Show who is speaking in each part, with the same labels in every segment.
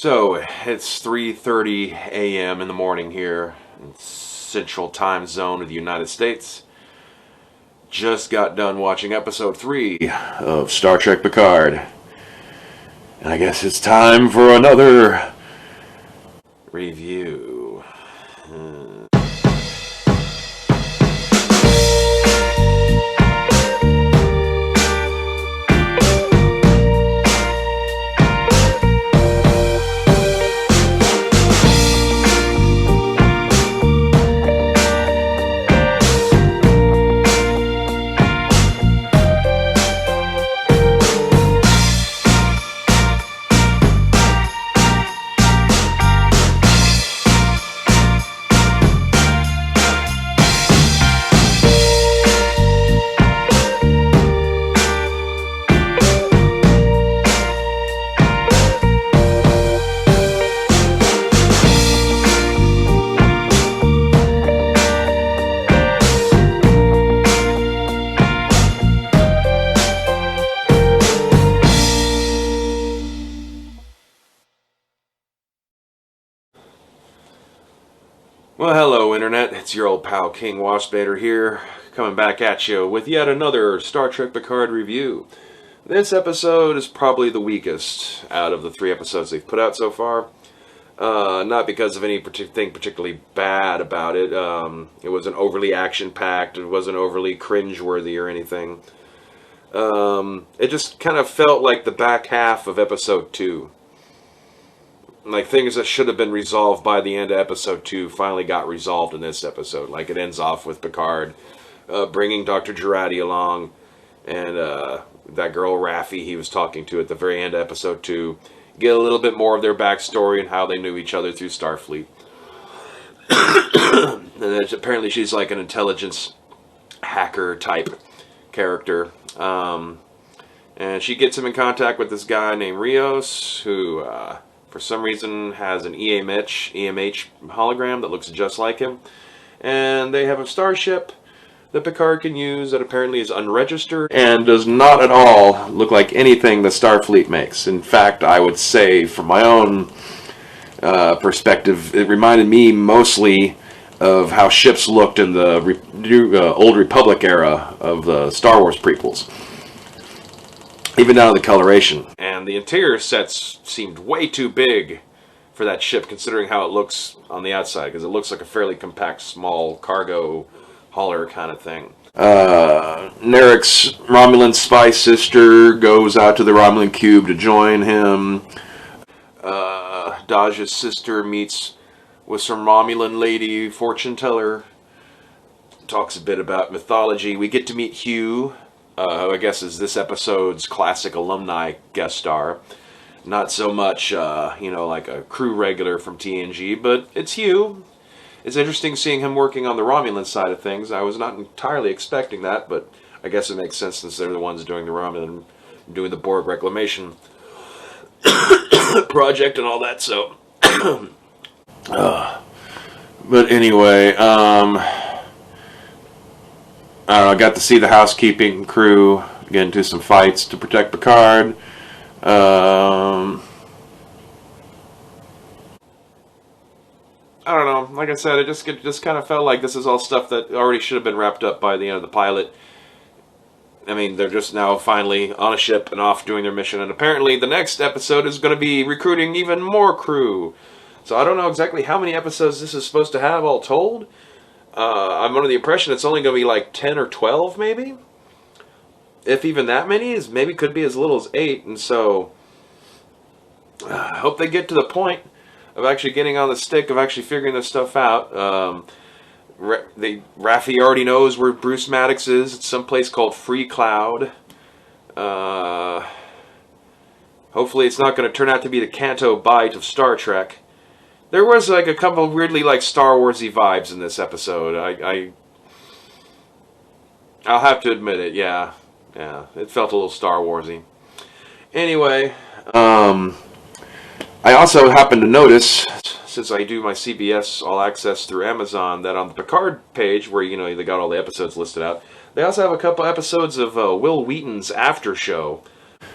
Speaker 1: So, it's 3:30 a.m. in the morning here in Central Time Zone of the United States. Just got done watching episode 3 of Star Trek Picard. And I guess it's time for another review. Well, hello Internet, it's your old pal King Washbader here, coming back at you with yet another Star Trek Picard review. This episode is probably the weakest out of the 3 episodes they've put out so far. Not because of anything particularly bad about it. It wasn't overly action-packed, it wasn't overly cringe-worthy or anything. It just kind of felt like the back half of episode 2. Like, things that should have been resolved by the end of episode 2 finally got resolved in this episode. Like, it ends off with Picard bringing Dr. Jurati along, and that girl Raffi he was talking to at the very end of episode 2. Get a little bit more of their backstory and how they knew each other through Starfleet. And then apparently she's like an intelligence hacker type character. And she gets him in contact with this guy named Rios, who for some reason has an EMH hologram that looks just like him. And they have a starship that Picard can use that apparently is unregistered and does not at all look like anything the Starfleet makes. In fact, I would say from my own perspective, it reminded me mostly of how ships looked in the Old Republic era of the Star Wars prequels. Even down to the coloration. And the interior sets seemed way too big for that ship, considering how it looks on the outside, because it looks like a fairly compact, small cargo hauler kind of thing. Narek's Romulan spy sister goes out to the Romulan cube to join him. Daj's sister meets with some Romulan lady fortune teller. Talks a bit about mythology. We get to meet Hugh, who I guess is this episode's classic alumni guest star. Not so much, like a crew regular from TNG, but it's Hugh. It's interesting seeing him working on the Romulan side of things. I was not entirely expecting that, but I guess it makes sense since they're the ones doing the Romulan, doing the Borg reclamation project and all that, so. But anyway, I don't know, I got to see the housekeeping crew get into some fights to protect Picard. I don't know, like I said, it just kind of felt like this is all stuff that already should have been wrapped up by the end of the pilot. I mean, they're just now finally on a ship and off doing their mission, and apparently the next episode is going to be recruiting even more crew. So I don't know exactly how many episodes this is supposed to have all told. I'm under the impression it's only going to be like 10 or 12, maybe? If even that many, maybe could be as little as 8, and so I hope they get to the point of actually getting on the stick, of actually figuring this stuff out. Raffi already knows where Bruce Maddox is. It's someplace called Free Cloud. Hopefully it's not going to turn out to be the Canto Bight of Star Trek. There was like a couple of weirdly like Star Warsy vibes in this episode. I'll have to admit it. Yeah, it felt a little Star Warsy. Anyway, I also happened to notice, since I do my CBS All Access through Amazon, that on the Picard page, where they got all the episodes listed out, they also have a couple episodes of Will Wheaton's after show,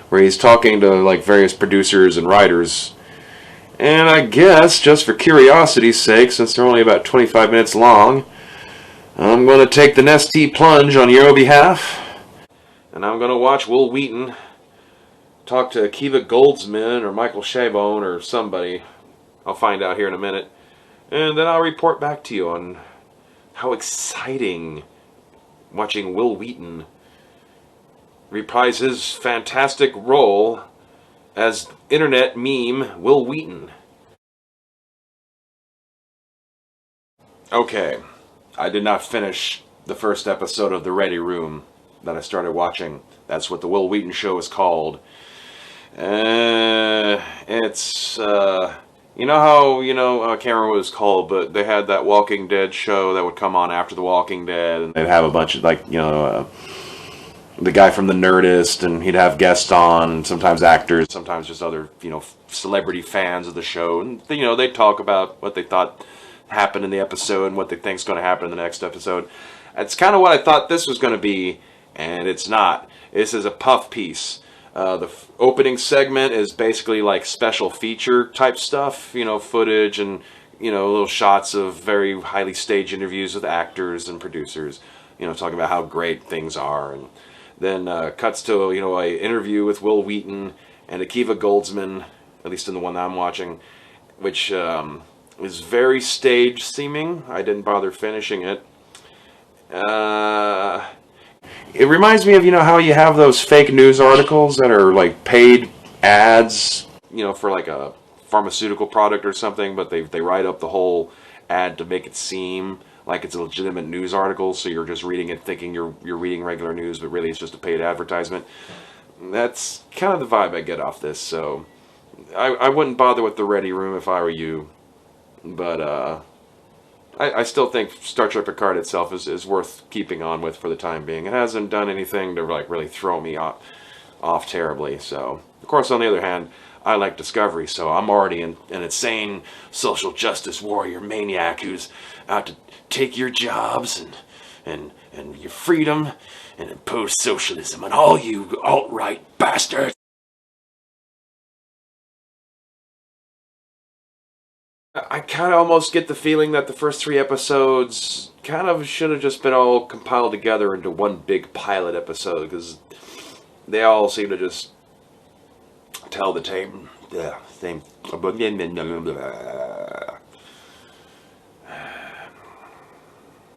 Speaker 1: where he's talking to like various producers and writers. And I guess, just for curiosity's sake, since they're only about 25 minutes long, I'm going to take the nasty plunge on your behalf. And I'm going to watch Will Wheaton talk to Kiva Goldsman or Michael Chabon or somebody. I'll find out here in a minute. And then I'll report back to you on how exciting watching Will Wheaton reprise his fantastic role as internet meme Will Wheaton. Okay, I did not finish the first episode of The Ready Room that I started watching. That's what the Will Wheaton show is called. It's you know how, I can't remember what it's called, but they had that Walking Dead show that would come on after The Walking Dead, and they'd have a bunch of, like, the guy from The Nerdist, and he'd have guests on, sometimes actors, sometimes just other, celebrity fans of the show, and, they'd talk about what they thought happened in the episode and what they think's going to happen in the next episode. That's kind of what I thought this was going to be, and it's not. This is a puff piece. The opening segment is basically like special feature type stuff, footage and, little shots of very highly staged interviews with actors and producers, talking about how great things are. And then cuts to, a interview with Will Wheaton and Akiva Goldsman, at least in the one that I'm watching, which is very staged seeming. I didn't bother finishing it. It reminds me of, how you have those fake news articles that are like paid ads, for like a pharmaceutical product or something, but they write up the whole ad to make it seem like it's a legitimate news article, so you're just reading it thinking you're reading regular news, but really it's just a paid advertisement. That's kind of the vibe I get off this, so I wouldn't bother with The Ready Room if I were you, but I still think Star Trek Picard itself is worth keeping on with for the time being. It hasn't done anything to like really throw me off terribly. So, of course, on the other hand, I like Discovery, so I'm already an insane social justice warrior maniac who's out to take your jobs and your freedom and impose socialism on all you alt-right bastards. I kind of almost get the feeling that the first 3 episodes kind of should have just been all compiled together into one big pilot episode, because they all seem to just tell the same